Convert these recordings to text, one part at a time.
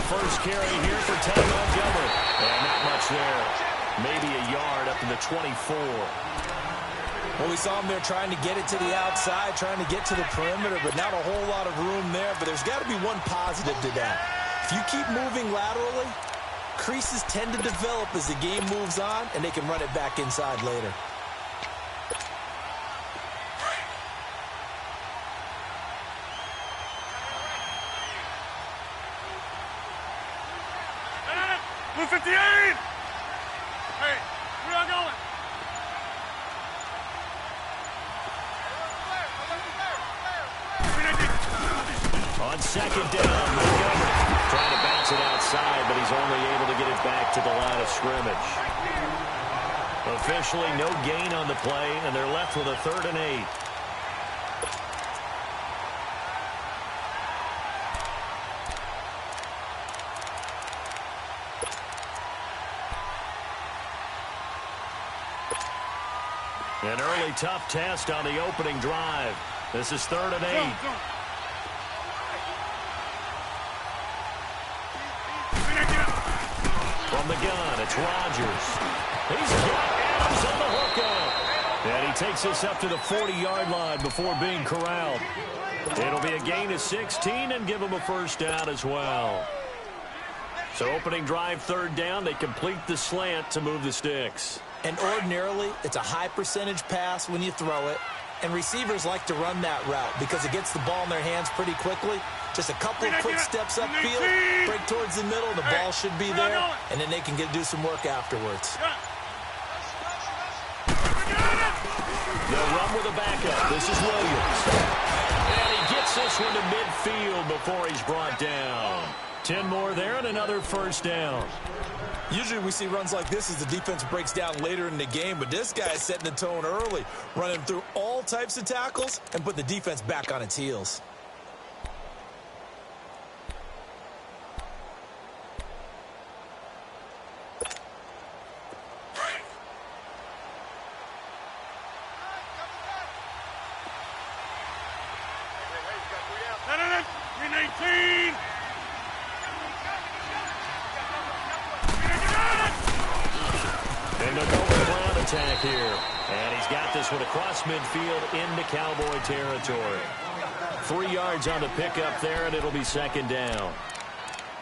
first carry here for Ty Montgomery. And not much there. Maybe a yard up to the 24. Well, we saw him there trying to get it to the outside, trying to get to the perimeter, but not a whole lot of room there. But there's got to be one positive to that. If you keep moving laterally, creases tend to develop as the game moves on, and they can run it back inside later. Blue 58! Hey, where y'all going? On second down, Montgomery trying to bounce it outside, but he's only able to get it back to the line of scrimmage. Officially no gain on the play, and they're left with a 3rd and 8. An early tough test on the opening drive. This is 3rd and 8. From the gun, it's Rodgers. He's got Adams on the hookup. And he takes this up to the 40-yard line before being corralled. It'll be a gain of 16 and give him a first down as well. So opening drive 3rd down, they complete the slant to move the sticks. And ordinarily, it's a high percentage pass when you throw it. And receivers like to run that route because it gets the ball in their hands pretty quickly. Just a couple of quick steps upfield, break towards the middle, the ball should be there, and then they can do some work afterwards. They'll run with a backup. This is Williams. And he gets this one to midfield before he's brought down. 10 more there and another first down. Usually we see runs like this as the defense breaks down later in the game, but this guy is setting the tone early, running through all types of tackles and put the defense back on its heels. Attack here, and he's got this one across midfield into Cowboy territory. 3 yards on the pickup there, and it'll be 2nd down.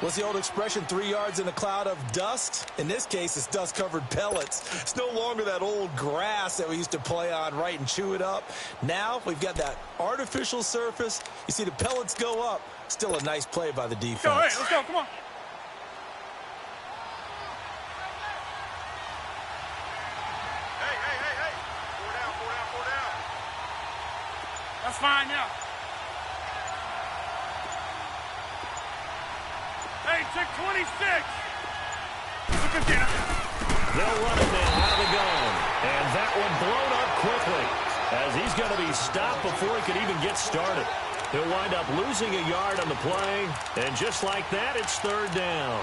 What's the old expression, 3 yards in a cloud of dust? In this case, it's dust-covered pellets. It's no longer that old grass that we used to play on, right, and chew it up. Now we've got that artificial surface. You see the pellets go up. Still a nice play by the defense. Go, hey, let's go, come on. That's fine, yeah. Hey, check 26. They'll run it now out of the gun. And that one blown up quickly as he's going to be stopped before he could even get started. He'll wind up losing a yard on the play. And just like that, it's 3rd down.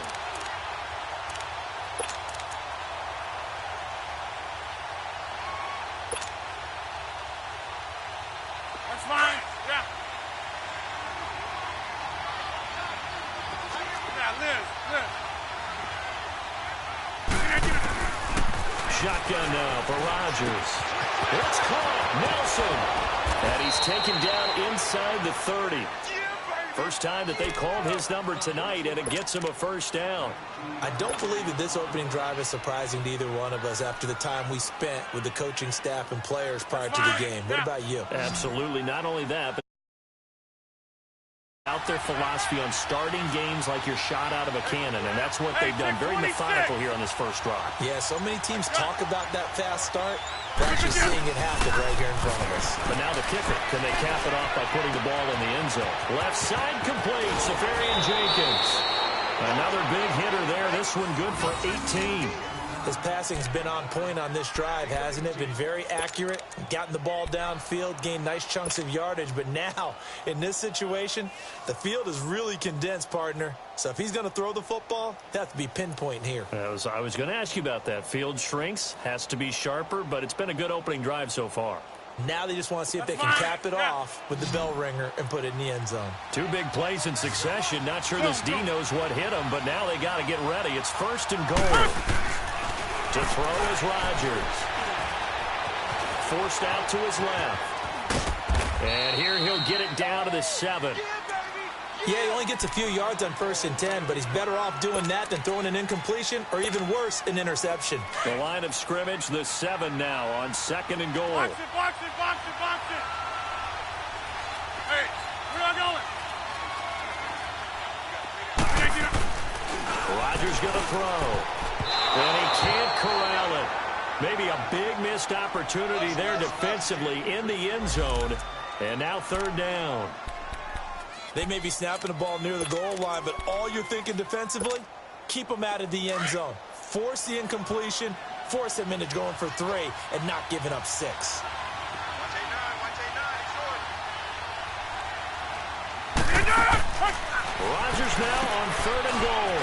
Shotgun now for Rodgers. It's caught. Nelson. And he's taken down inside the 30. First time that they called his number tonight, and it gets him a first down. I don't believe that this opening drive is surprising to either one of us after the time we spent with the coaching staff and players prior to the game. What about you? Absolutely. Not only that, but out their philosophy on starting games like you're shot out of a cannon, and that's what they've done. Very methodical here on this first drive. Yeah, so many teams talk about that fast start. We're actually seeing it happen right here in front of us. But now the kicker, can they cap it off by putting the ball in the end zone? Left side complete, Safarian Jenkins. Another big hitter there. This one good for 18. His passing's been on point on this drive, hasn't it? Been very accurate, gotten the ball downfield, gained nice chunks of yardage. But now, in this situation, the field is really condensed, partner. So if he's going to throw the football, he'll have to be pinpoint here. I was going to ask you about that. Field shrinks, has to be sharper, but it's been a good opening drive so far. Now they just want to see if they can cap it off with the bell ringer and put it in the end zone. Two big plays in succession. Not sure this D knows what hit him, but now they got to get ready. It's 1st and goal. To throw is Rodgers. Forced out to his left. And here he'll get it down to the 7. Yeah, he only gets a few yards on 1st and 10, but he's better off doing that than throwing an incompletion or even worse, an interception. The line of scrimmage, the 7 now on 2nd and goal. Box it, box it, box it, box it. Hey, where are you going? Rodgers going to throw. And he can't corral it. Maybe a big missed opportunity there defensively in the end zone. And now 3rd down. They may be snapping the ball near the goal line, but all you're thinking defensively, keep them out of the end zone. Force the incompletion, force them into going for 3, and not giving up 6. Rodgers now on 3rd and goal.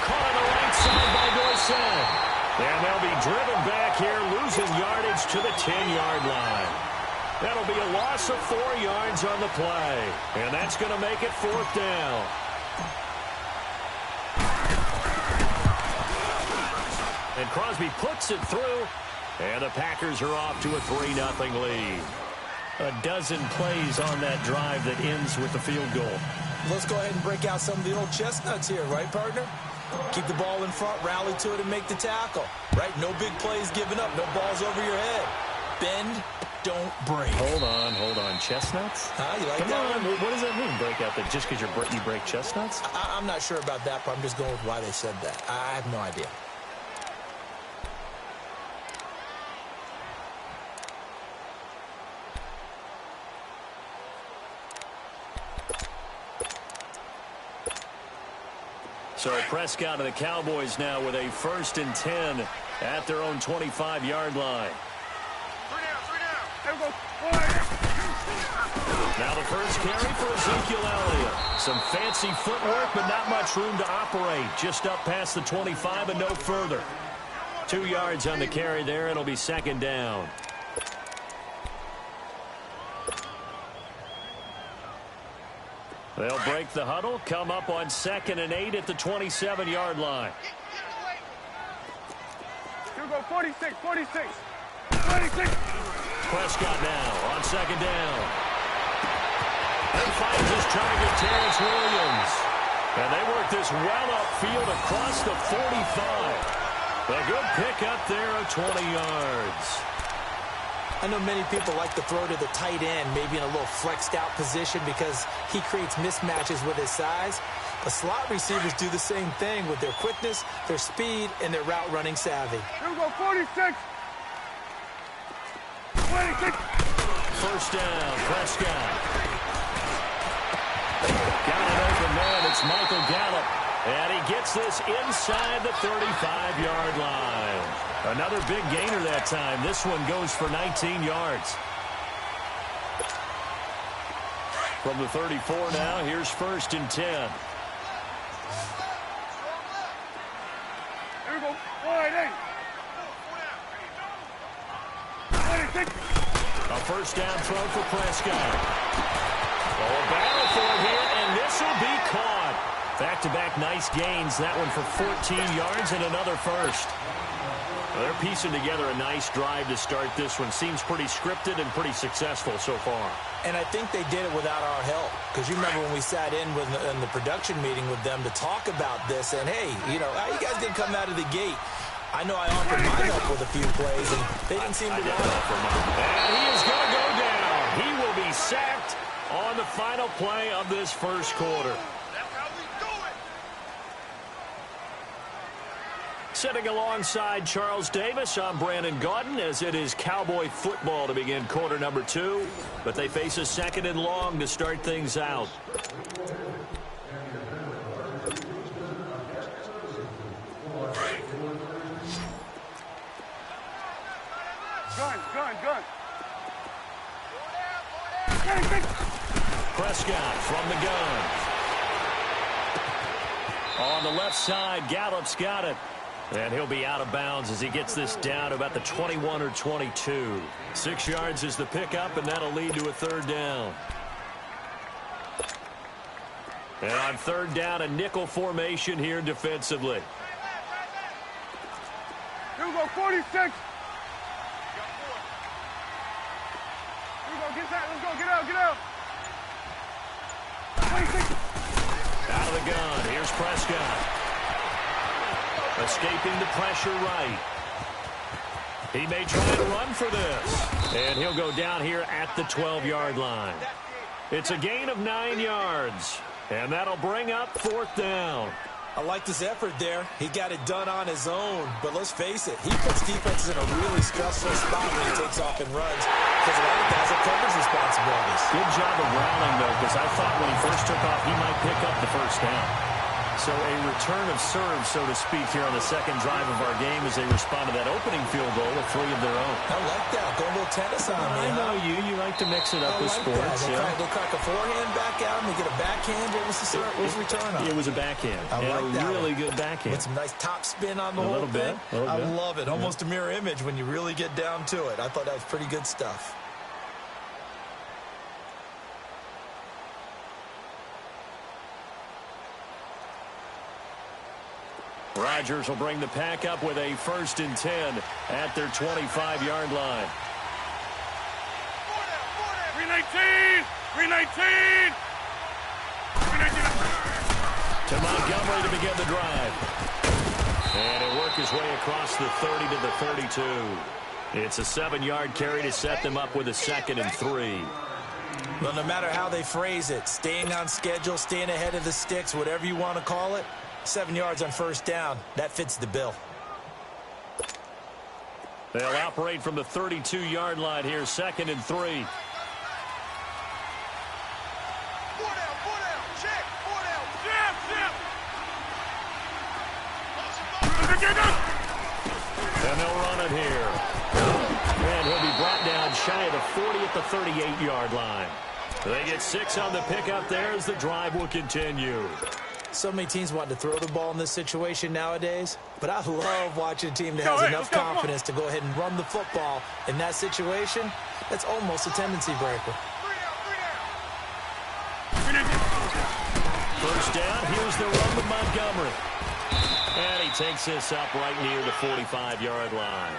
Caught on the right side by Dorsett. And they'll be driven back here, losing yardage to the 10-yard line. That'll be a loss of 4 yards on the play. And that's going to make it 4th down. And Crosby puts it through. And the Packers are off to a 3-0 lead. A dozen plays on that drive that ends with the field goal. Let's go ahead and break out some of the old chestnuts here, right, partner? Keep the ball in front, rally to it, and make the tackle. Right? No big plays given up, no balls over your head. Bend, don't break. Hold on. Chestnuts? You like Come that on. one? What does that mean, break out? That just because you break chestnuts? I'm not sure about that, but I'm just going with why they said that. I have no idea. So Prescott and the Cowboys now with a 1st and 10 at their own 25-yard line. 3 down. There we go. Now the first carry for Ezekiel Elliott. Some fancy footwork, but not much room to operate. Just up past the 25 and no further. 2 yards on the carry there. It'll be 2nd down. They'll break the huddle, come up on 2nd and 8 at the 27-yard line. Here we go. 46. Prescott now on 2nd down. And finds his target, Terrence Williams. And they work this well upfield across the 45. A good pickup there of 20 yards. I know many people like to throw to the tight end, maybe in a little flexed out position because he creates mismatches with his size. The slot receivers do the same thing with their quickness, their speed, and their route running savvy. Here we go. 46. 26. 1st down, Prescott. Got an open man. It's Michael Gallup. And he gets this inside the 35-yard line. Another big gainer that time. This one goes for 19 yards. From the 34 now, here's 1st and 10. Here we go. 48. 26. A 1st down throw for Prescott. Oh, a battle for it here, and this will be caught. Back-to-back nice gains. That one for 14 yards and another 1st. Well, they're piecing together a nice drive to start this one. Seems pretty scripted and pretty successful so far. And I think they did it without our help. Because you remember when we sat in the production meeting with them to talk about this. And, hey, you know, you guys didn't come out of the gate. I know I offered my help with a few plays, and they didn't seem to want it. And he is going to go down. He will be sacked on the final play of this first quarter. Sitting alongside Charles Davis, I'm Brandon Gaudin, as it is Cowboy football to begin quarter number 2. But they face a 2nd and long to start things out. Gun. Prescott from the gun. On the left side, Gallup's got it. And he'll be out of bounds as he gets this down about the 21 or 22. 6 yards is the pickup, and that'll lead to a third down. And on third down, a nickel formation here defensively. Here we go, 46. Here we go, get that. Let's go, get out, get out. 26. Out of the gun, here's Prescott. Escaping the pressure right. He may try to run for this. And he'll go down here at the 12-yard line. It's a gain of 9 yards. And that'll bring up fourth down. I like this effort there. He got it done on his own. But let's face it, he puts defenses in a really stressful spot when he takes off and runs, because a lot of guys have coverage responsibilities. Good job of rallying, though, because I thought when he first took off, he might pick up the first down. So a return of serve, so to speak, here on the second drive of our game as they respond to that opening field goal with 3 of their own. I like that. Go a little tennis on me. I know you. You like to mix it up with sports. They crack a forehand back out and they get a backhand. What was the return on? It was a backhand. I like that. Really good backhand. With some nice top spin on the whole thing. I love it. Almost a mirror image when you really get down to it. I thought that was pretty good stuff. Rodgers will bring the pack up with a 1st and 10 at their 25-yard line. 319! 319! 319! To Montgomery to begin the drive. And he'll work his way across the 30 to the 32. It's a 7-yard carry to set them up with a 2nd and 3. Well, no matter how they phrase it, staying on schedule, staying ahead of the sticks, whatever you want to call it, 7 yards on first down. That fits the bill. They'll operate from the 32-yard line here, 2nd and 3. 4 down, 4 down. Check, 4 down. Jab, And they'll run it here. And he'll be brought down shy of the 40 at the 38-yard line. They get 6 on the pickup there as the drive will continue. So many teams want to throw the ball in this situation nowadays, but I love watching a team that has enough confidence to go ahead and run the football. In that situation, that's almost a tendency breaker. First down, here's the run with Montgomery. And he takes this up right near the 45-yard line.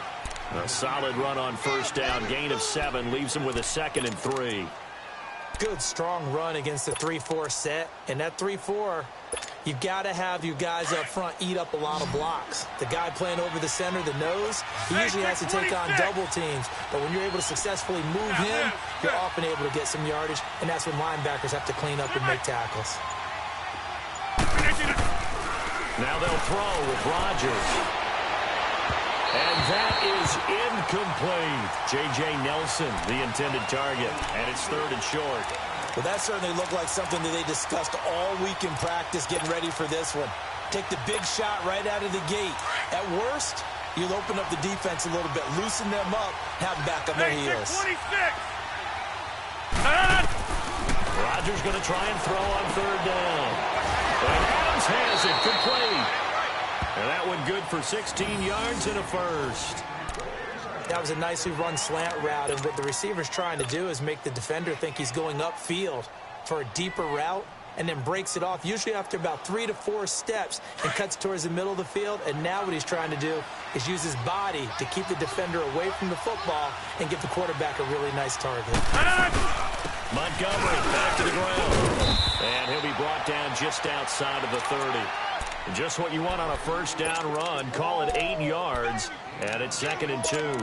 A solid run on first down, gain of 7, leaves him with a 2nd and 3. Good, strong run against the 3-4 set. And that 3-4, you've got to have your guys up front eat up a lot of blocks. The guy playing over the center, the nose, he usually has to take on double teams. But when you're able to successfully move him, you're often able to get some yardage. And that's when linebackers have to clean up and make tackles. Now they'll throw with Rodgers. And that is incomplete. J.J. Nelson, the intended target. And it's 3rd and short. Well, that certainly looked like something that they discussed all week in practice getting ready for this one. Take the big shot right out of the gate. At worst, you'll open up the defense a little bit, loosen them up, have them back on their heels. 26! Rodgers going to try and throw on 3rd down. And Adams has it complete. And that one good for 16 yards and a 1st. That was a nicely run slant route, and what the receiver's trying to do is make the defender think he's going upfield for a deeper route, and then breaks it off, usually after about 3 to 4 steps, and cuts towards the middle of the field. And now what he's trying to do is use his body to keep the defender away from the football and give the quarterback a really nice target. Montgomery back to the ground. And he'll be brought down just outside of the 30. Just what you want on a first down run. Call it 8 yards. And it's 2nd and 2.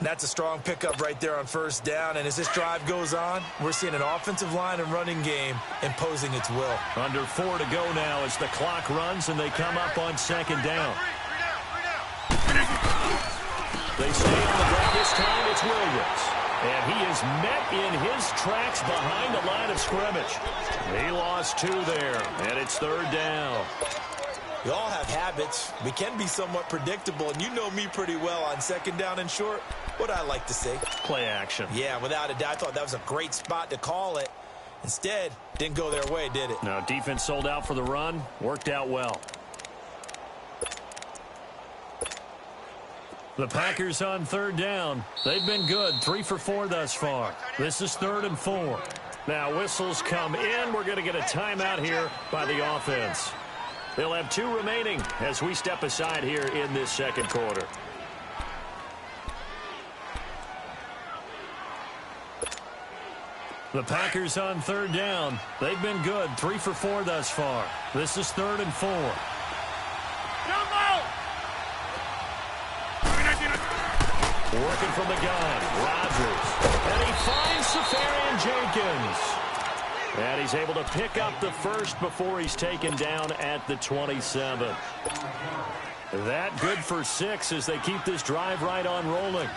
That's a strong pickup right there on first down. And as this drive goes on, we're seeing an offensive line and running game imposing its will. Under 4 to go now as the clock runs and they come up on 2nd down. They stay on the ground this time. It's Williams. And he is met in his tracks behind the line of scrimmage. He lost 2 there, and it's 3rd down. We all have habits. We can be somewhat predictable, and you know me pretty well on 2nd down and short. What I like to say? Play action. Yeah, without a doubt. I thought that was a great spot to call it. Instead, didn't go their way, did it? No, defense sold out for the run. Worked out well. The Packers on third down. They've been good, 3 for 4 thus far. This is 3rd and 4. Now whistles come in. We're going to get a timeout here by the offense. They'll have 2 remaining as we step aside here in this second quarter. The Packers on third down. They've been good, 3 for 4 thus far. This is 3rd and 4. Working from the gun, Rodgers. And he finds Safarian Jenkins. And he's able to pick up the first before he's taken down at the 27. That good for 6 as they keep this drive right on rolling.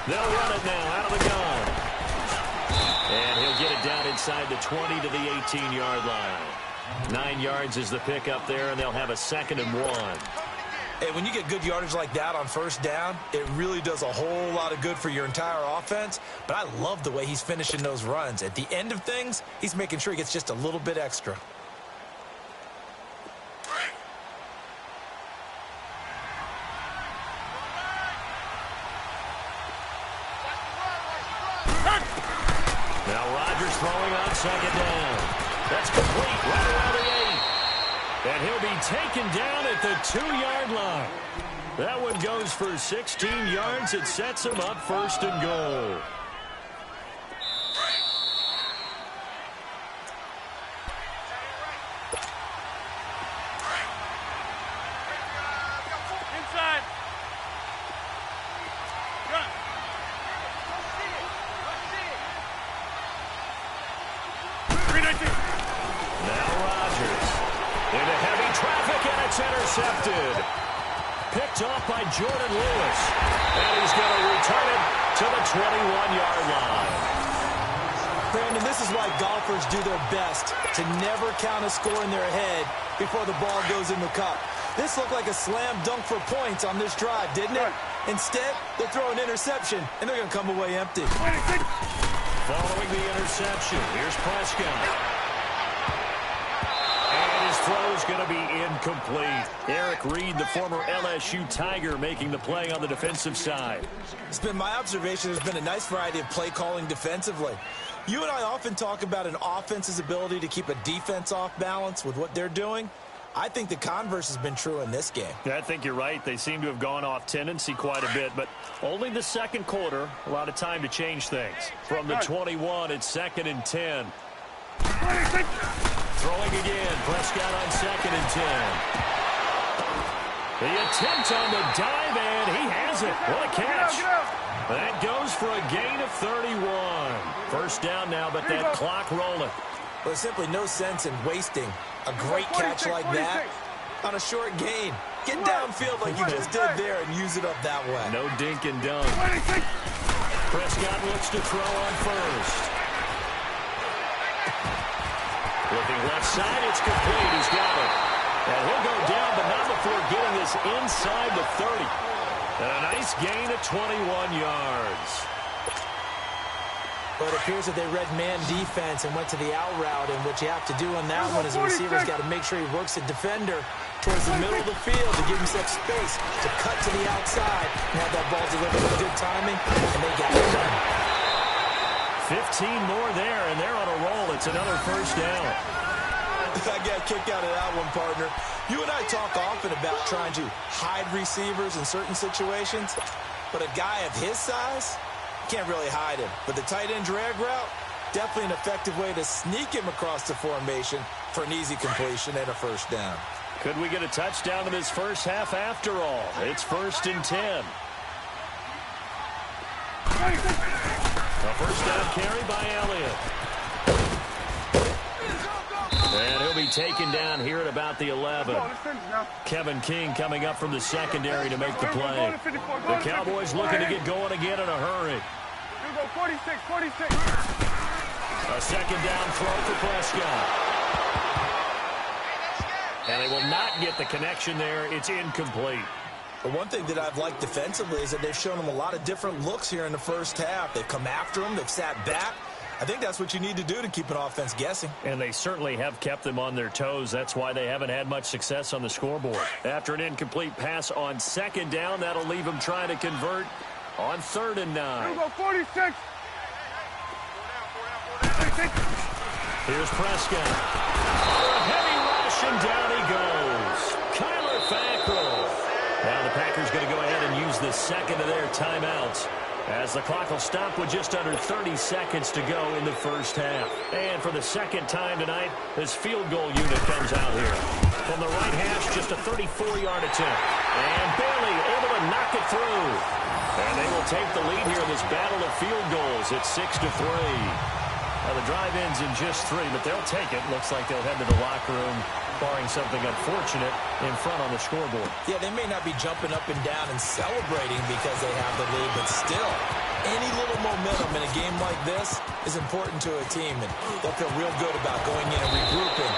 They'll run it now out of the gun. And he'll get it down inside the 20 to the 18-yard line. 9 yards is the pickup there, and they'll have a 2nd and 1. Hey, when you get good yardage like that on first down, it really does a whole lot of good for your entire offense. But I love the way he's finishing those runs. At the end of things, he's making sure he gets just a little bit extra. Now Rodgers throwing on 2nd down. That's complete right around the 8. And he'll be taken down at the 2-yard line. That one goes for 16 yards. It sets him up 1st and goal. Inside. Gun. Now Rodgers into heavy traffic, and it's intercepted. Picked off by Jordan Lewis. And he's going to return it to the 21-yard line. Brandon, this is why golfers do their best to never count a score in their head before the ball goes in the cup. This looked like a slam dunk for points on this drive, didn't it? Instead, they'll throw an interception, and they're going to come away empty. Following the interception, here's Prescott. And his throw is going to be incomplete. Eric Reed, the former LSU Tiger, making the play on the defensive side. It's been my observation there's been a nice variety of play calling defensively. You and I often talk about an offense's ability to keep a defense off balance with what they're doing. I think the converse has been true in this game. Yeah, I think you're right. They seem to have gone off tendency quite a bit, but only the second quarter, a lot of time to change things. From the 21, it's 2nd and 10. Throwing again, Prescott on 2nd and 10. The attempt on the dive, and he has it. What a catch. That goes for a gain of 31. First down now, but that clock rolling. Well, there's simply no sense in wasting a great catch like that on a short gain. Get downfield like you just did there and use it up that way. No dink and dunk. Prescott looks to throw on first. Looking left side, it's complete. He's got it. And he'll go down, but not before getting this inside the 30. And a nice gain of 21 yards. But it appears that they read man defense and went to the out route, and what you have to do on that one is the receiver's got to make sure he works the defender towards the middle of the field to give himself space to cut to the outside and have that ball delivered with good timing, and they got it done. 15 more there, and they're on a roll. It's another first down. I got a kick out of that one, partner. You and I talk often about trying to hide receivers in certain situations, but a guy of his size can't really hide him. But the tight end drag route, definitely an effective way to sneak him across the formation for an easy completion and a first down. Could we get a touchdown in this first half after all? It's 1st and 10. A first down carry by Elliott. And he'll be taken down here at about the 11. Kevin King coming up from the secondary to make the play. The Cowboys looking to get going again in a hurry. 46. A second down throw for Prescott. And they will not get the connection there. It's incomplete. But one thing that I've liked defensively is that they've shown him a lot of different looks here in the first half. They've come after him. They've sat back. I think that's what you need to do to keep an offense guessing. And they certainly have kept them on their toes. That's why they haven't had much success on the scoreboard. After an incomplete pass on second down, that'll leave them trying to convert on 3rd and 9. Here we go, 46. Here's Prescott. A heavy rush, and down he goes. Kyler Fackrell. Now the Packers going to go ahead and use the second of their timeouts, as the clock will stop with just under 30 seconds to go in the first half. And for the second time tonight, this field goal unit comes out here. From the right hash, just a 34-yard attempt. And Bailey able to knock it through. And they will take the lead here in this battle of field goals at 6-3. Now the drive ends in just 3, but they'll take it. Looks like they'll head to the locker room, barring something unfortunate in front on the scoreboard. Yeah, they may not be jumping up and down and celebrating because they have the lead, but still, any little momentum in a game like this is important to a team, and they'll feel real good about going in and regrouping,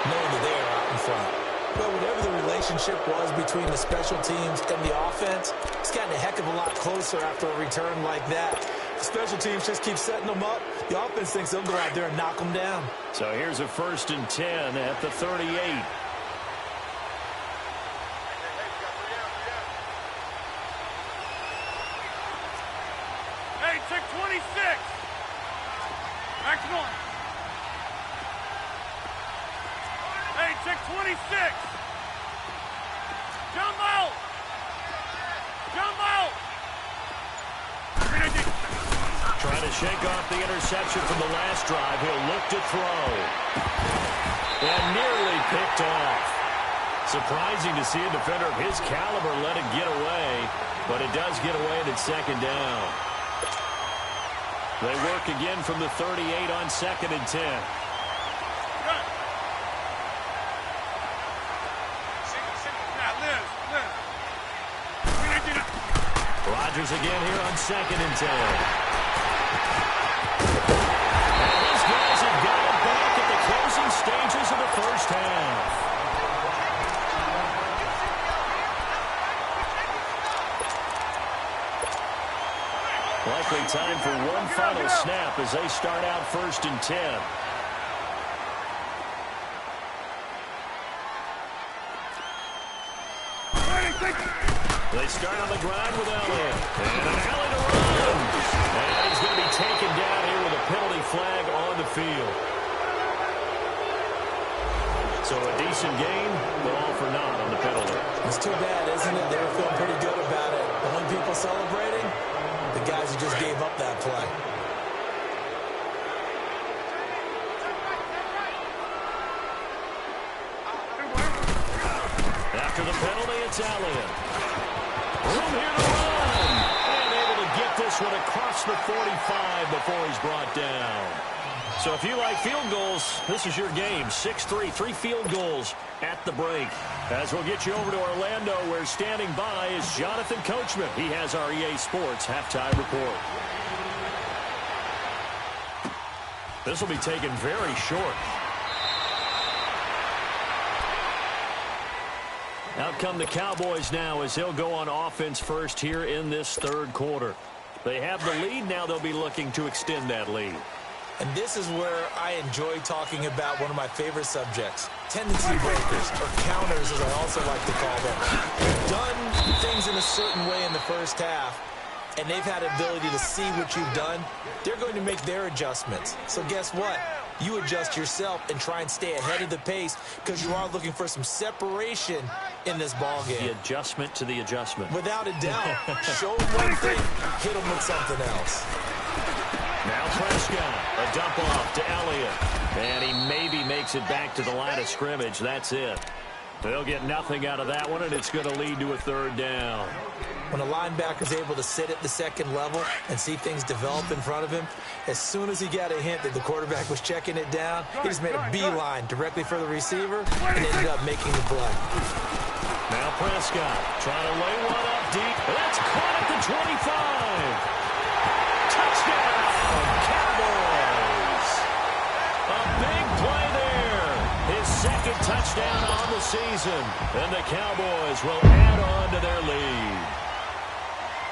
knowing that they are out in front. But whatever the relationship was between the special teams and the offense, it's gotten a heck of a lot closer after a return like that. The special teams just keep setting them up. The offense thinks they'll go out there and knock them down. So here's a 1st and 10 at the 38. Hey, check 26. Action on. Hey, check 26. Jump out. Jump out. Trying to shake off the interception from the last drive. He'll look to throw. And nearly picked off. Surprising to see a defender of his caliber let it get away, but it does get away at 2nd down. They work again from the 38 on 2nd and 10. Rodgers again here on 2nd and 10. And these guys have got it back at the closing stages of the first half. Likely time for one final snap as they start out 1st and 10. They start on the ground with Elliott. And an alley to run. And he's going to be taken down here with a penalty flag on the field. So a decent game, but all for naught on the penalty. It's too bad, isn't it? They were feeling pretty good about it. The only people celebrating, the guys who just gave up that play. After the penalty, it's Elliott. Room here to run. And able to get this one across the 45 before he's brought down. So if you like field goals, this is your game. 6-3, 3 field goals at the break. As we'll get you over to Orlando, where standing by is Jonathan Coachman. He has our EA Sports halftime report. This will be taken very short. Out come the Cowboys now as they'll go on offense first here in this 3rd quarter. They have the lead. Now they'll be looking to extend that lead. And this is where I enjoy talking about one of my favorite subjects, tendency breakers, or counters as I also like to call them. You've done things in a certain way in the first half, and they've had the ability to see what you've done. They're going to make their adjustments. So guess what? You adjust yourself and try and stay ahead of the pace because you are looking for some separation in this ball game. The adjustment to the adjustment. Without a doubt. Show them one thing, hit them with something else. Now Prescott, a dump off to Elliott. And he maybe makes it back to the line of scrimmage. That's it. They'll get nothing out of that one, and it's going to lead to a 3rd down. When a linebacker's able to sit at the 2nd level and see things develop in front of him, as soon as he got a hint that the quarterback was checking it down, he just made a beeline directly for the receiver and ended up making the play. Now Prescott trying to lay one up deep. That's caught at the 25. Touchdown, Cowboys. A big play there. His 2nd touchdown on the season. And the Cowboys will add on to their lead.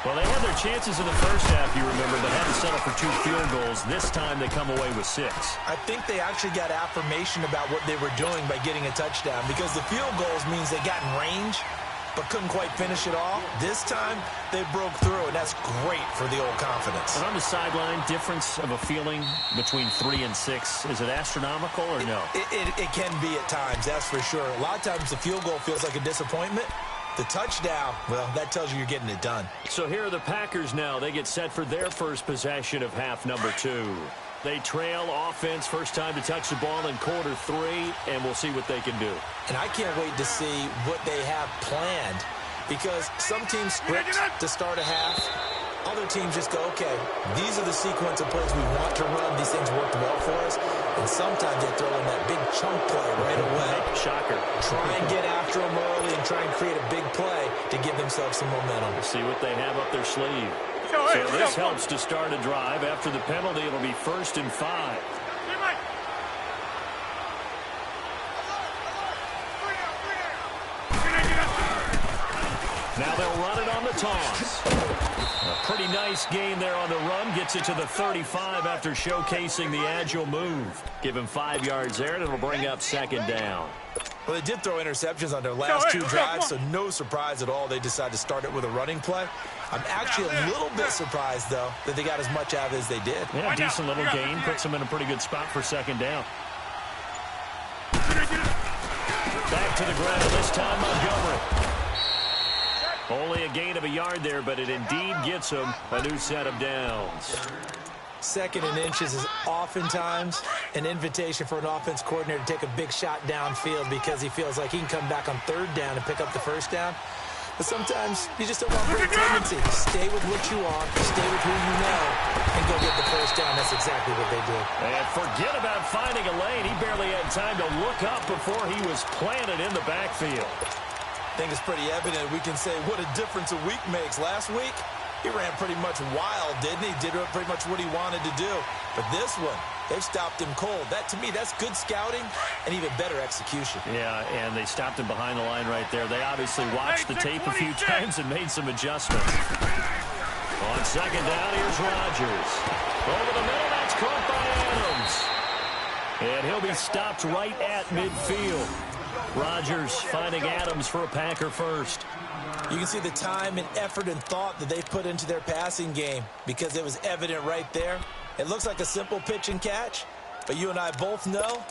Well, they had their chances in the first half, you remember, but had to settle for 2 field goals. This time they come away with 6. I think they actually got affirmation about what they were doing by getting a touchdown, because the field goals means they got in range but couldn't quite finish it all. This time, they broke through, and that's great for the old confidence. And on the sideline, difference of a feeling between 3 and 6, is it astronomical or no? It can be at times, that's for sure. A lot of times the field goal feels like a disappointment. The touchdown, well, that tells you you're getting it done. So here are the Packers now. They get set for their first possession of half number 2. They trail offense, first time to touch the ball in quarter 3, and we'll see what they can do. And I can't wait to see what they have planned, because some teams script to start a half. Other teams just go, okay, these are the sequence of plays we want to run. These things worked well for us. And sometimes they throw in that big chunk play right away. Shocker. Try and get after them early and try and create a big play to give themselves some momentum. We'll see what they have up their sleeve. So this helps to start a drive. After the penalty, it'll be 1st and 5. Now they'll run it on the toss. A pretty nice gain there on the run. Gets it to the 35 after showcasing the agile move. Give him 5 yards there, and it'll bring up 2nd down. Well, they did throw interceptions on their last 2 drives, so no surprise at all they decided to start it with a running play. I'm actually a little bit surprised, though, that they got as much out of it as they did. Yeah, decent little gain. Puts them in a pretty good spot for 2nd down. Back to the ground, this time Montgomery. Only a gain of a yard there, but it indeed gets him a new set of downs. 2nd and inches is oftentimes an invitation for an offense coordinator to take a big shot downfield because he feels like he can come back on 3rd down and pick up the 1st down. But sometimes you just don't want great tendency. Stay with what you are, stay with who you know, and go get the 1st down. That's exactly what they did. And forget about finding a lane. He barely had time to look up before he was planted in the backfield. I think it's pretty evident we can say what a difference a week makes. Last week, he ran pretty much wild, didn't he? Did pretty much what he wanted to do. But this one, they've stopped him cold. That, to me, that's good scouting and even better execution. Yeah, and they stopped him behind the line right there. They obviously watched the tape a few times and made some adjustments. On 2nd down, here's Rodgers. Over the middle, that's caught by Adams. And he'll be stopped right at midfield. Rodgers finding Adams for a Packer first. You can see the time and effort and thought that they put into their passing game because it was evident right there. It looks like a simple pitch and catch, but you and I both know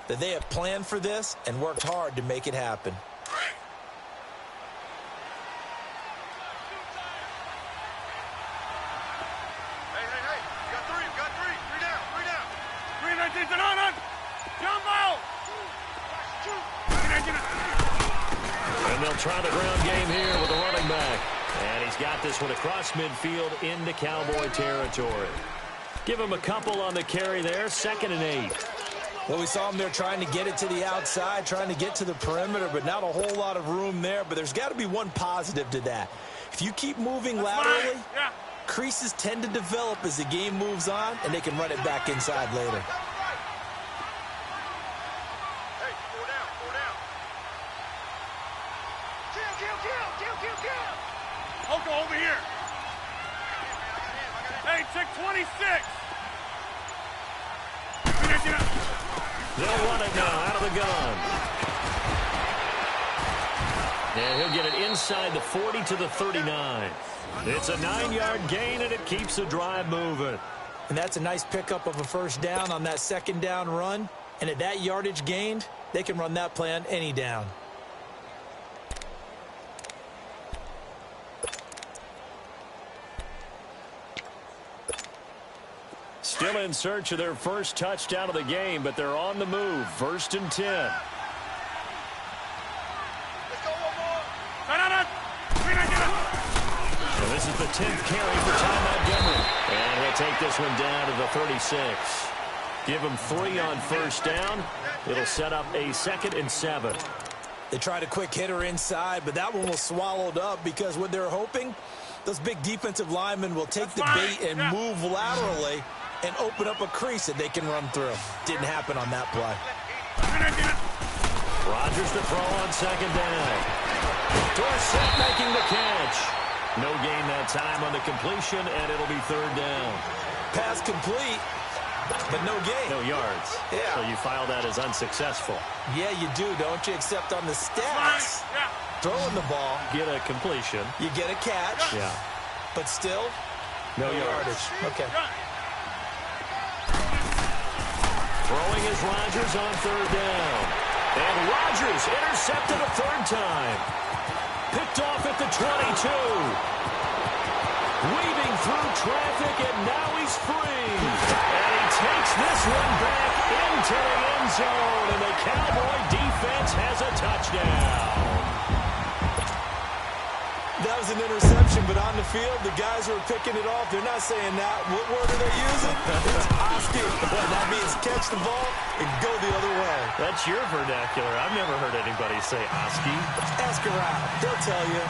that they have planned for this and worked hard to make it happen. Hey, you got 3, you got 3. 3 down, 3 down. 3 on. Jumbo! And they'll try the ground game here with a running back. And he's got this one across midfield into Cowboy territory. Give him a couple on the carry there. 2nd and 8. Well, we saw him there trying to get it to the outside, trying to get to the perimeter, but not a whole lot of room there. But there's got to be one positive to that. If you keep moving laterally, creases tend to develop as the game moves on, and they can run it back inside later. Oko, over here. Hey, check 26. They'll run it now out of the gun. And he'll get it inside the 40 to the 39. It's a 9-yard gain, and it keeps the drive moving. And that's a nice pickup of a 1st down on that 2nd down run. And at that yardage gained, they can run that play on any down. Still in search of their first touchdown of the game, but they're on the move. 1st and 10. Let's go one more. So this is the 10th carry for Ty Montgomery. And he'll take this one down to the 36. Give him 3 on 1st down. It'll set up a 2nd and 7. They tried a quick hitter inside, but that one was swallowed up because what they're hoping, those big defensive linemen will take the bait and move laterally and open up a crease that they can run through. Didn't happen on that play. Rodgers to throw on 2nd down. Dorsett making the catch. No gain that time on the completion, and it'll be third down. Pass complete, but no gain. No yards. Yeah. So you file that as unsuccessful. Yeah, you do, don't you? Except on the stats. Throwing the ball. Get a completion. You get a catch. Yeah. But still, no yardage. Okay. Throwing is Rodgers on third down. And Rodgers intercepted a third time. Picked off at the 22. Weaving through traffic, and now he's free. And he takes this one back into the end zone, and the Cowboy defense has a touchdown. That was an interception, but on the field, the guys who are picking it off, they're not saying that. What word are they using? It's Oski. That means catch the ball and go the other way. That's your vernacular. I've never heard anybody say Oski. Ask around. They'll tell you.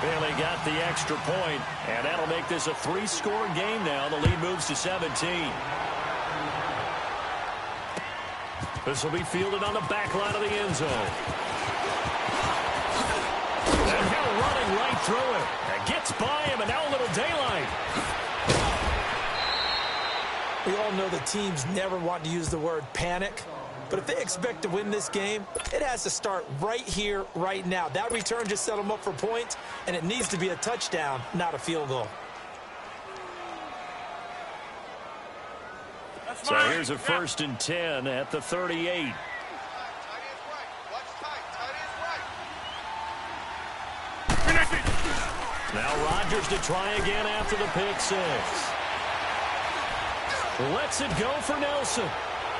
Barely got the extra point, and that'll make this a 3-score game now. The lead moves to 17. This will be fielded on the back line of the end zone. And Hill running right through it. And gets by him, and now a little daylight. We all know the teams never want to use the word panic. But if they expect to win this game, it has to start right here, right now. That return just set them up for points, and it needs to be a touchdown, not a field goal. So here's a 1st and 10 at the 38. Now Rodgers to try again after the pick 6. Lets it go for Nelson.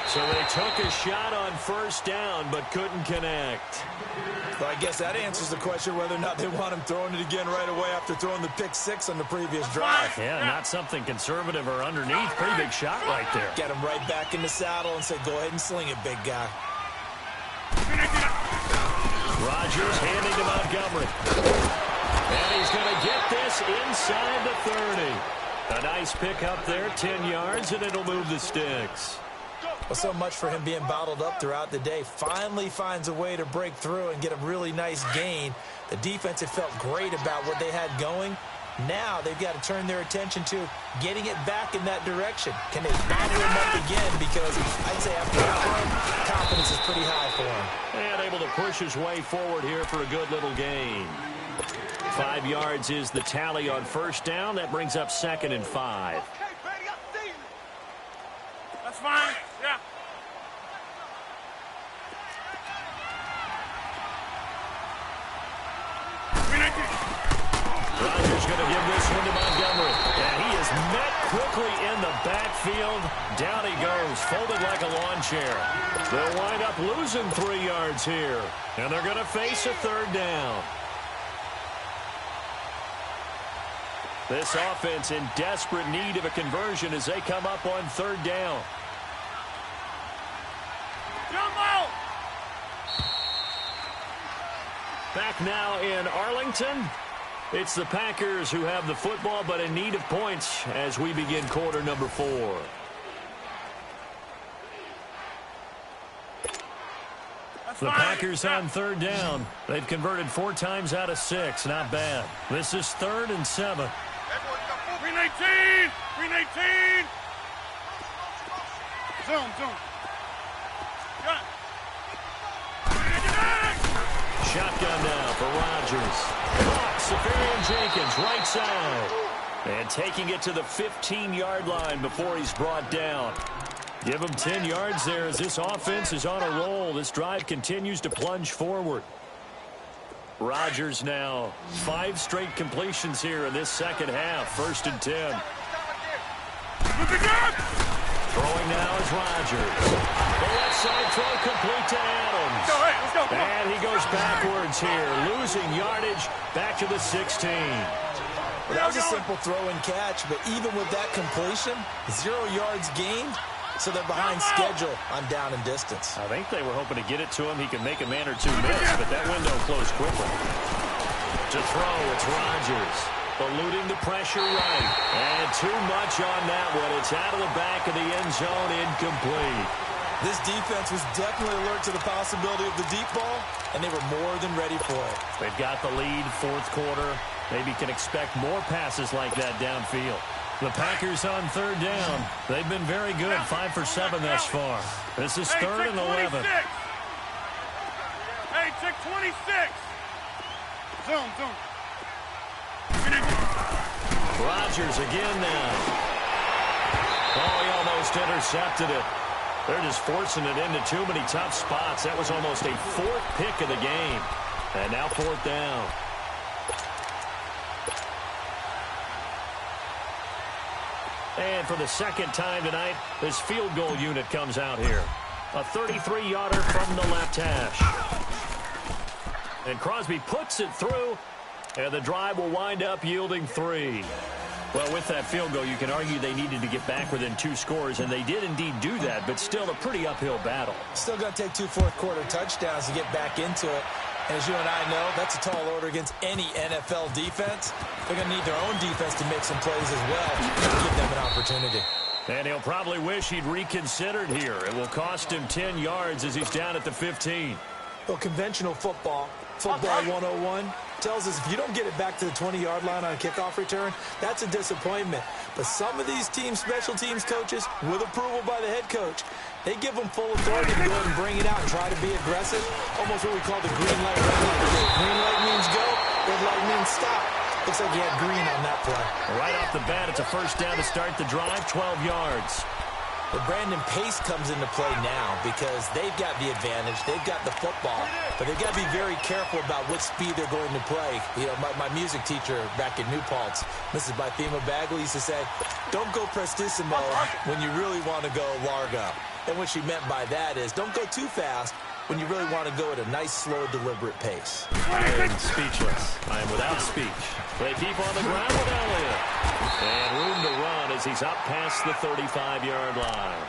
So they took a shot on 1st down, but couldn't connect. Well, I guess that answers the question whether or not they want him throwing it again right away after throwing the pick 6 on the previous drive. Yeah, not something conservative or underneath. Pretty big shot right there. Get him right back in the saddle and say, go ahead and sling it, big guy. Rodgers handing to Montgomery. And he's going to get this inside the 30. A nice pick up there, 10 yards, and it'll move the sticks. Well, so much for him being bottled up throughout the day. Finally finds a way to break through and get a really nice gain. The defense had felt great about what they had going. Now they've got to turn their attention to getting it back in that direction. Can they bottle him up again? Because I'd say after that run, confidence is pretty high for him. And able to push his way forward here for a good little gain. 5 yards is the tally on 1st down. That brings up 2nd and 5. That's fine. Yeah. Rodgers going to give this one to Montgomery. And he is met quickly in the backfield. Down he goes, folded like a lawn chair. They'll wind up losing 3 yards here. And they're going to face a 3rd down. This offense in desperate need of a conversion as they come up on 3rd down. Jumbo! Back now in Arlington. It's the Packers who have the football, but in need of points as we begin quarter number 4. The Packers on 3rd down. They've converted 4 times out of 6. Not bad. This is 3rd and 7. Green 18! Green 18! Zoom, zoom. Got it. Shotgun now for Rodgers. Caught Safarian Jenkins, right side. And taking it to the 15-yard line before he's brought down. Give him 10 yards there as this offense is on a roll. This drive continues to plunge forward. Rodgers now 5 straight completions here in this second half. 1st and 10. Throwing now is Rodgers. The left side throw complete to Adams. Let's go. And he goes backwards here, losing yardage back to the 16. Well, that was a simple throw and catch, but even with that completion, 0 yards gained, so they're behind schedule on down and distance. I think they were hoping to get it to him. He could make a man or two miss, but that window closed quickly. To throw, it's Rodgers. Eluding the pressure right. And too much on that one. It's out of the back of the end zone, incomplete. This defense was definitely alert to the possibility of the deep ball, and they were more than ready for it. They've got the lead, 4th quarter. Maybe can expect more passes like that downfield. The Packers on third down. They've been very good, 5 for 7 thus far. This is third and 11. Hey, check 26. Zoom. Rodgers again now. Oh, he almost intercepted it. They're just forcing it into too many tough spots. That was almost a fourth pick of the game. And now fourth down. And for the second time tonight, this field goal unit comes out here. A 33-yarder from the left hash. And Crosby puts it through, and the drive will wind up yielding 3. Well, with that field goal, you can argue they needed to get back within 2 scores, and they did indeed do that, but still a pretty uphill battle. Still going to take 2 fourth-quarter touchdowns to get back into it. As you and I know, that's a tall order against any NFL defense. They're going to need their own defense to make some plays as well to give them an opportunity. And he'll probably wish he'd reconsidered here. It will cost him 10 yards as he's down at the 15. Well, conventional football 101, tells us if you don't get it back to the 20-yard line on a kickoff return, that's a disappointment. But some of these team special teams coaches, with approval by the head coach, they give them full authority to go ahead and bring it out and try to be aggressive. Almost what we call the green light, red light. Green light means go, red light means stop. Looks like he had green on that play. Right off the bat, it's a first down to start the drive, 12 yards. But Brandon Pace comes into play now because they've got the advantage. They've got the football. But they've got to be very careful about what speed they're going to play. You know, my music teacher back in New Paltz, Mrs. Bythema Bagley, used to say, don't go prestissimo when you really want to go largo. And what she meant by that is don't go too fast when you really want to go at a nice, slow, deliberate pace. I am speechless. I am without speech. They keep on the ground with Elliott. And room to run as he's up past the 35-yard line.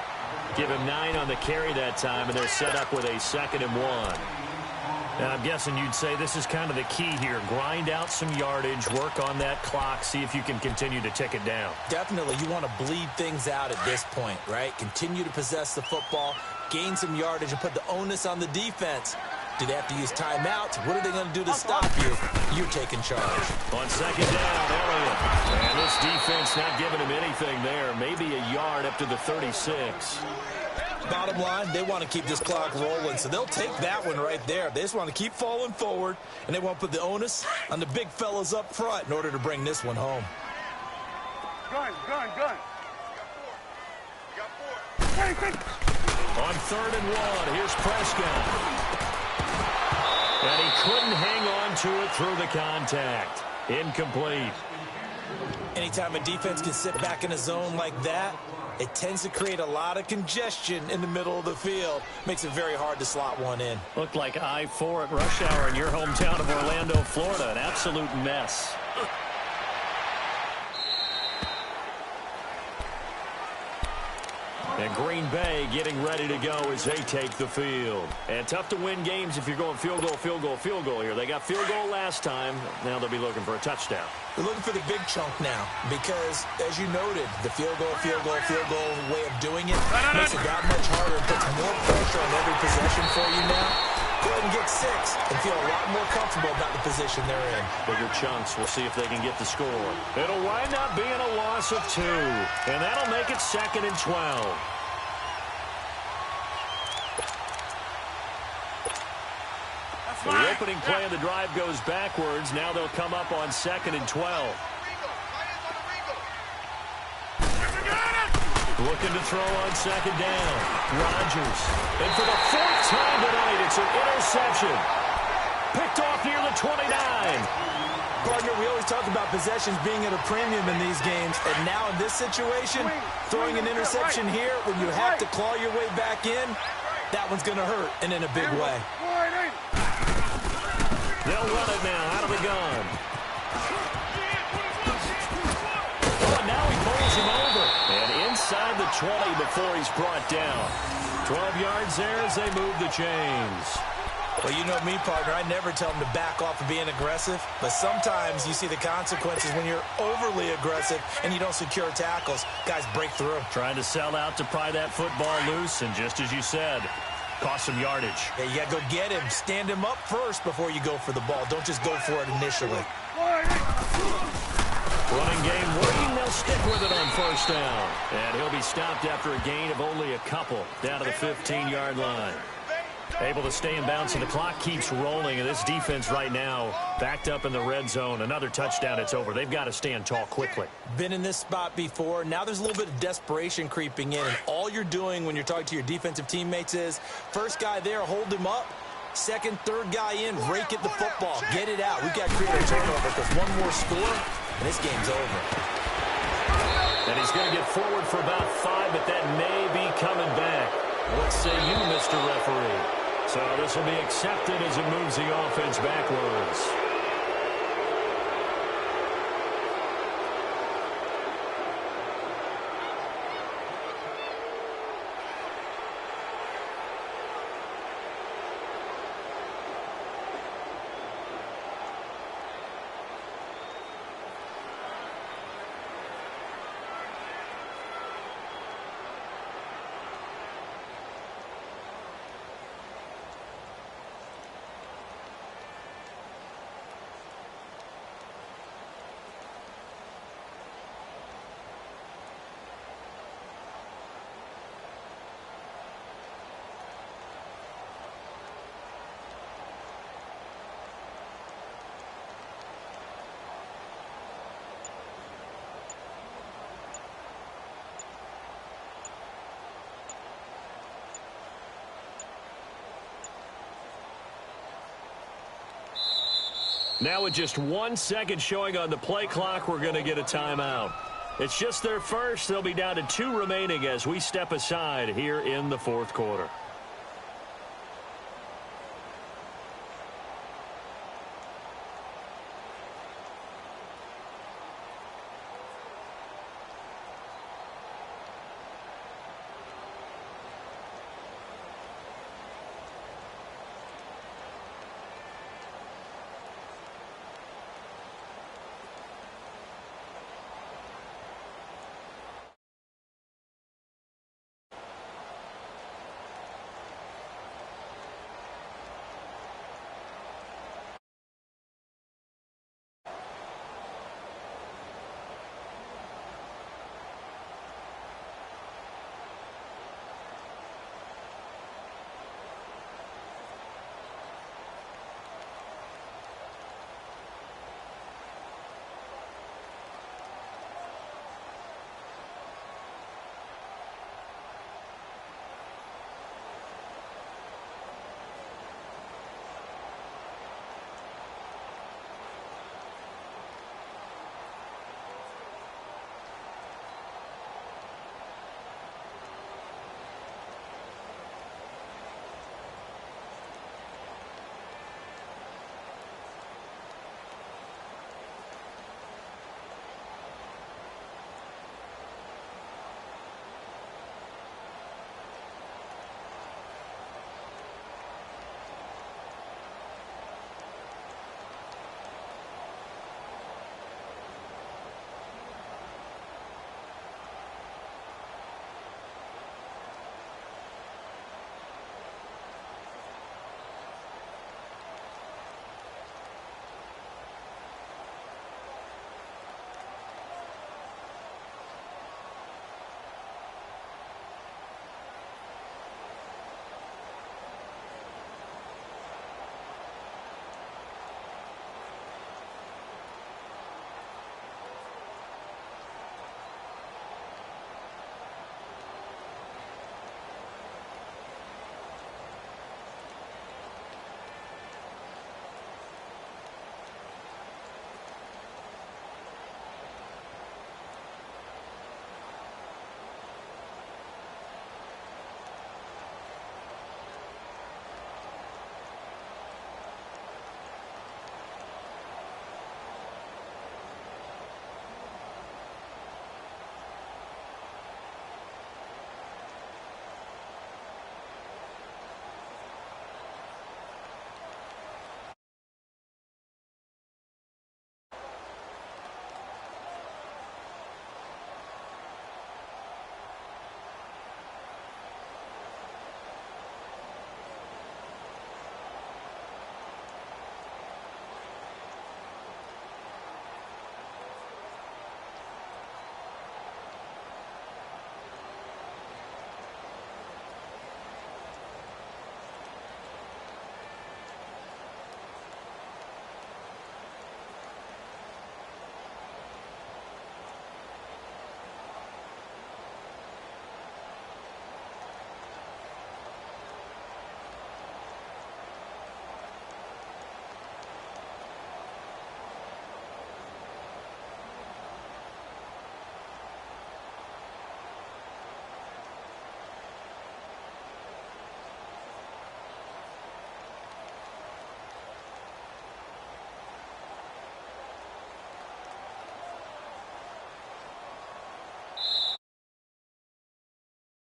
Give him 9 on the carry that time, and they're set up with a 2nd and 1. Now, I'm guessing you'd say this is kind of the key here. Grind out some yardage, work on that clock, see if you can continue to tick it down. Definitely. You want to bleed things out at this point, right? Continue to possess the football, gain some yardage, and put the onus on the defense. Do they have to use timeouts? What are they going to do to stop you? You're taking charge. On 2nd down, Elliott. And this defense not giving him anything there. Maybe a yard up to the 36. Bottom line, they want to keep this clock rolling, so they'll take that one right there. They just want to keep falling forward, and they want to put the onus on the big fellas up front in order to bring this one home. Gun. On 3rd and 1, here's Prescott. And he couldn't hang on to it through the contact. Incomplete. Anytime a defense can sit back in a zone like that, it tends to create a lot of congestion in the middle of the field. Makes it very hard to slot one in. Looked like I-4 at rush hour in your hometown of Orlando, Florida. An absolute mess. And Green Bay getting ready to go as they take the field. And tough to win games if you're going field goal here. They got field goal last time. Now they'll be looking for a touchdown. They're looking for the big chunk now because, as you noted, the field goal way of doing it makes it that much harder. It puts more pressure on every possession for you now. Go ahead and get 6 and feel a lot more comfortable about the position they're in. Bigger chunks. We'll see if they can get the score. It'll wind up being a loss of 2. And that'll make it 2nd and 12. The opening play of the drive goes backwards. Now they'll come up on 2nd and 12. Looking to throw on 2nd down. Rodgers. And for the 4th time tonight, it's an interception. Picked off near the 29. Partner, we always talk about possessions being at a premium in these games. And now in this situation, throwing an interception here when you have to claw your way back in, that one's going to hurt, and in a big way. They'll run it now out of the gun. Oh, now he bowls him over. And inside the 20 before he's brought down. 12 yards there as they move the chains. Well, you know me, partner. I never tell them to back off of being aggressive. But sometimes you see the consequences when you're overly aggressive and you don't secure tackles. Guys break through. Trying to sell out to pry that football loose. And just as you said, cost some yardage. Yeah, you got to go get him. Stand him up first before you go for the ball. Don't just go for it initially. Running game working. They'll stick with it on first down. And he'll be stopped after a gain of only a couple down to the 15-yard line. Able to stay in bounds, and the clock keeps rolling. And this defense right now backed up in the red zone. Another touchdown, it's over. They've got to stand tall quickly. Been in this spot before. Now there's a little bit of desperation creeping in. And all you're doing when you're talking to your defensive teammates is, first guy there, hold him up. Second, third guy in, rake at the football. Get it out. We've got to create a turnover because one more score, and this game's over. And he's going to get forward for about 5, but that may be coming back. What say you, Mr. Referee? So this will be accepted as it moves the offense backwards. Now with just 1 second showing on the play clock, we're going to get a timeout. It's just their first. They'll be down to 2 remaining as we step aside here in the fourth quarter.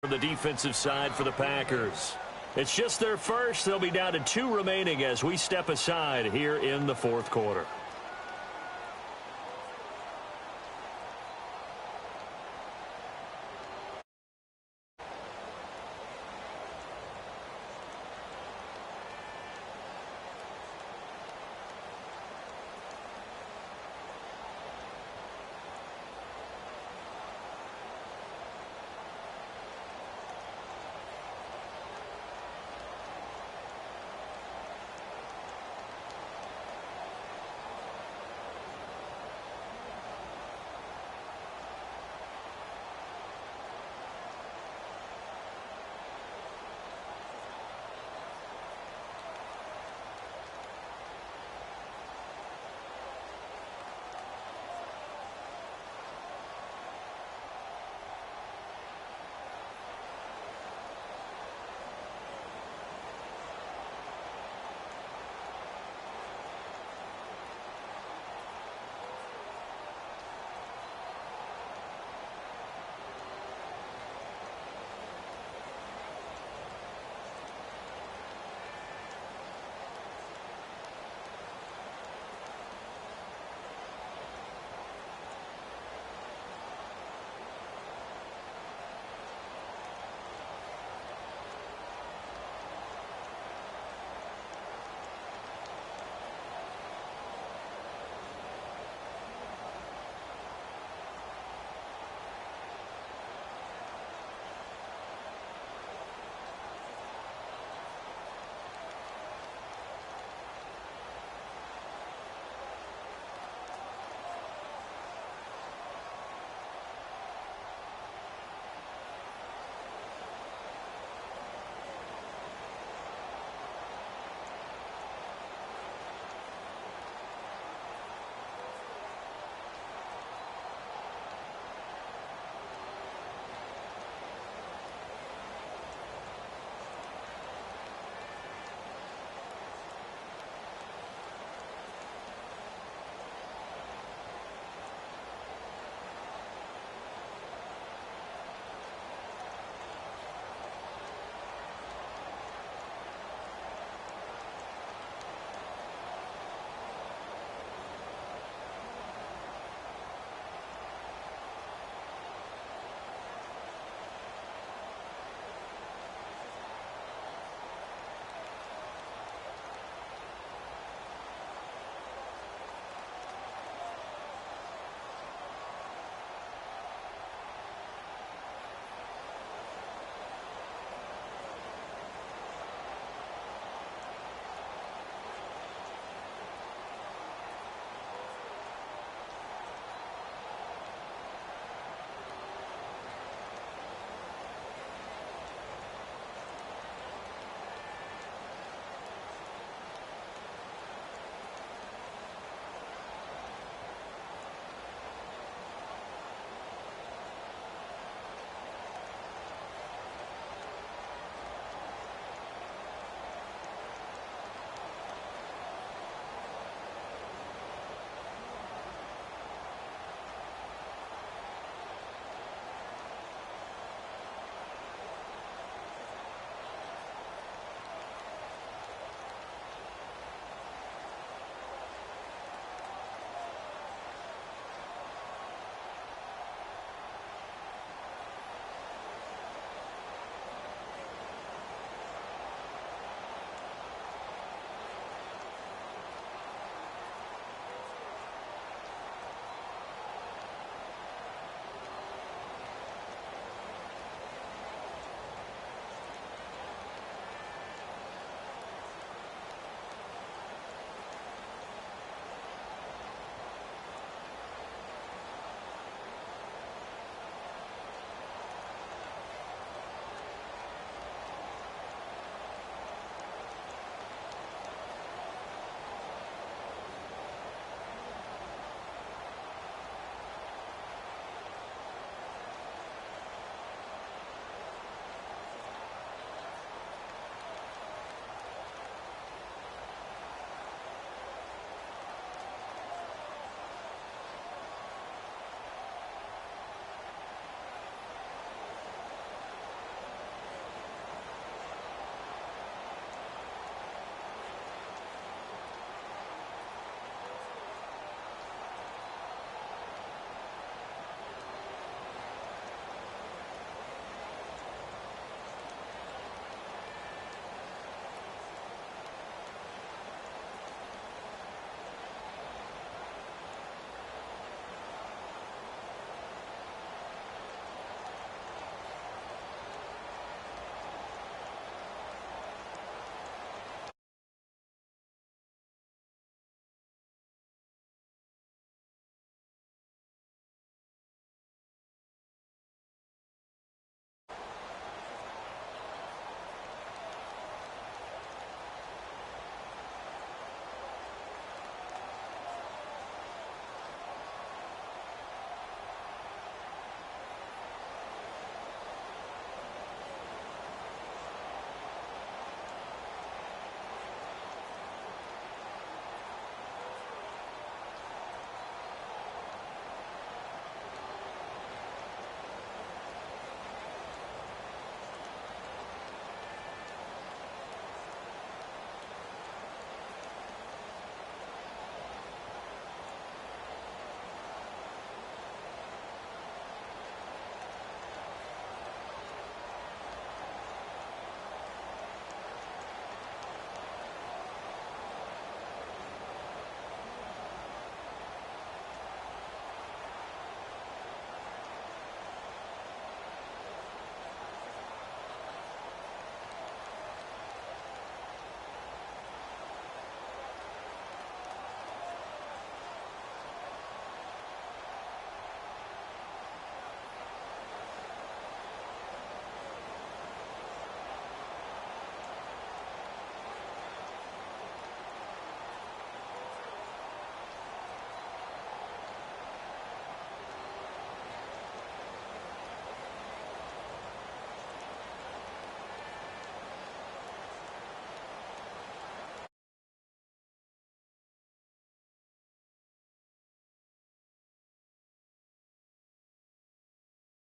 the defensive side for the Packers. It's just their first. They'll be down to 2 remaining as we step aside here in the fourth quarter.